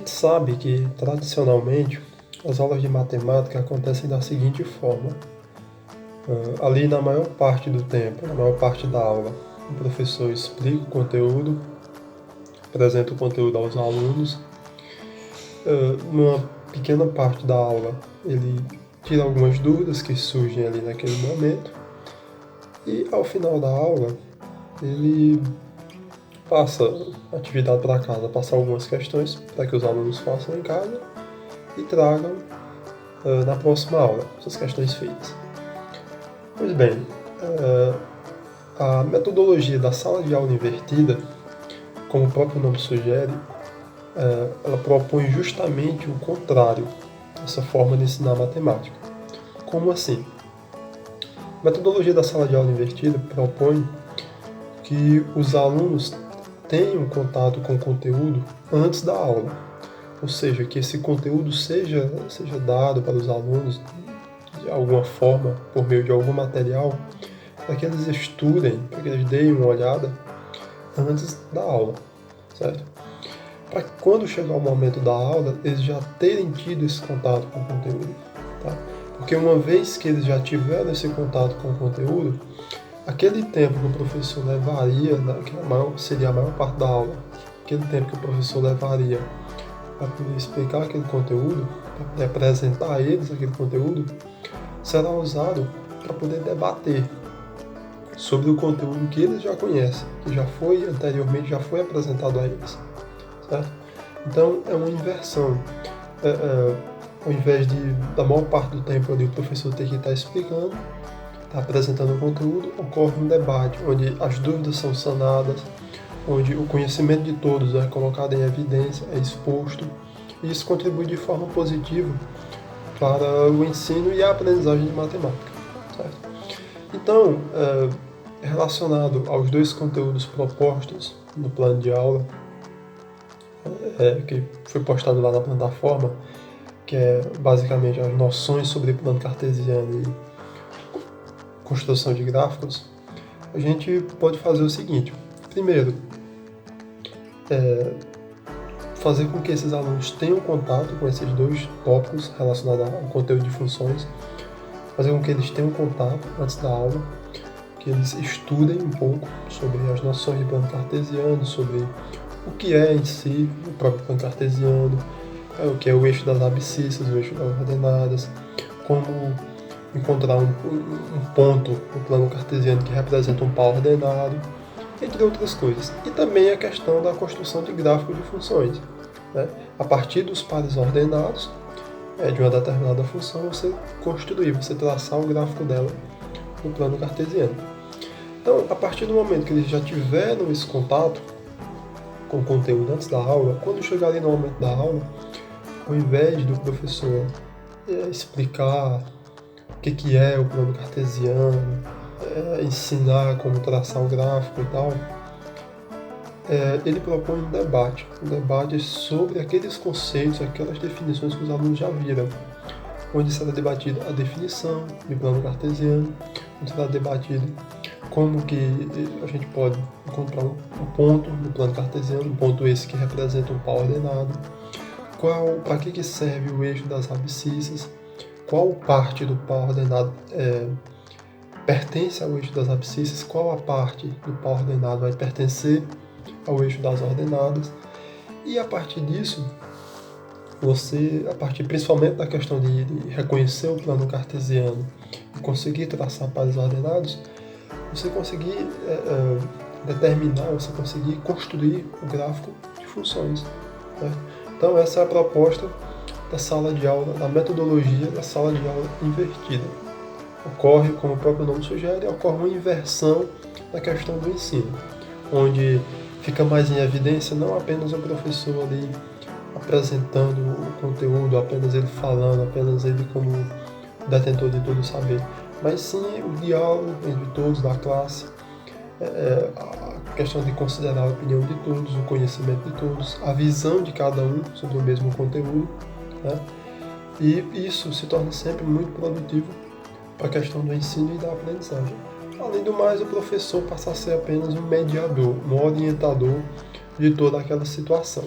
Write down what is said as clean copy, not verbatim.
gente sabe que, tradicionalmente, as aulas de matemática acontecem da seguinte forma. Ali na maior parte do tempo, na maior parte da aula, o professor explica o conteúdo, apresenta o conteúdo aos alunos. Numa pequena parte da aula, ele tira algumas dúvidas que surgem ali naquele momento. E ao final da aula, ele passa a atividade para casa, passa algumas questões para que os alunos façam em casa e tragam na próxima aula essas questões feitas. Pois bem, a metodologia da sala de aula invertida, como o próprio nome sugere, ela propõe justamente o contrário dessa forma de ensinar matemática. Como assim? A metodologia da sala de aula invertida propõe que os alunos tenham contato com o conteúdo antes da aula, ou seja, que esse conteúdo seja dado para os alunos de alguma forma, por meio de algum material, para que eles estudem, para que eles deem uma olhada antes da aula, certo? Para que quando chegar o momento da aula, eles já terem tido esse contato com o conteúdo, tá? Porque uma vez que eles já tiveram esse contato com o conteúdo, aquele tempo que o professor levaria, seria a maior parte da aula, aquele tempo que o professor levaria para poder explicar aquele conteúdo, para poder apresentar a eles aquele conteúdo, será usado para poder debater sobre o conteúdo que eles já conhecem, que anteriormente já foi apresentado a eles, certo? Então é uma inversão. Ao invés da maior parte do tempo ali o professor ter que estar explicando, está apresentando o conteúdo, ocorre um debate onde as dúvidas são sanadas, onde o conhecimento de todos é colocado em evidência, é exposto, e isso contribui de forma positiva para o ensino e a aprendizagem de matemática, certo? Então, relacionado aos dois conteúdos propostos no plano de aula, que foi postado lá na plataforma, que é basicamente as noções sobre plano cartesiano e construção de gráficos, a gente pode fazer o seguinte. Primeiro, fazer com que esses alunos tenham contato com esses dois tópicos relacionados ao conteúdo de funções, fazer com que eles tenham contato antes da aula, que eles estudem um pouco sobre as noções de plano cartesiano, sobre o que é em si o próprio plano cartesiano, o que é o eixo das abscissas, o eixo das ordenadas, como encontrar um ponto no plano cartesiano que representa um par ordenado, entre outras coisas. E também a questão da construção de gráfico de funções, né? A partir dos pares ordenados de uma determinada função, você traçar o gráfico dela no plano cartesiano. Então, a partir do momento que eles já tiveram esse contato com o conteúdo antes da aula, quando chegarem no momento da aula, ao invés do professor explicar o que é o plano cartesiano, ensinar como traçar o gráfico e tal, ele propõe um debate sobre aqueles conceitos, aquelas definições que os alunos já viram, onde será debatida a definição de plano cartesiano, onde será debatido como que a gente pode encontrar um ponto no plano cartesiano, um ponto esse que representa um par ordenado, para que serve o eixo das abscissas, qual parte do par ordenado pertence ao eixo das abscissas, qual a parte do par ordenado vai pertencer ao eixo das ordenadas, e a partir disso, a partir principalmente da questão de reconhecer o plano cartesiano e conseguir traçar pares ordenados, você conseguir determinar, você conseguir construir o gráfico de funções, né? Então essa é a proposta da sala de aula, da metodologia da sala de aula invertida. Ocorre, como o próprio nome sugere, uma inversão da questão do ensino, onde fica mais em evidência não apenas o professor ali apresentando o conteúdo, apenas ele falando, apenas ele como detentor de todo o saber, mas sim o diálogo entre todos da classe, a questão de considerar a opinião de todos, o conhecimento de todos, a visão de cada um sobre o mesmo conteúdo, né? E isso se torna sempre muito produtivo para a questão do ensino e da aprendizagem. Além do mais, o professor passa a ser apenas um mediador, um orientador de toda aquela situação.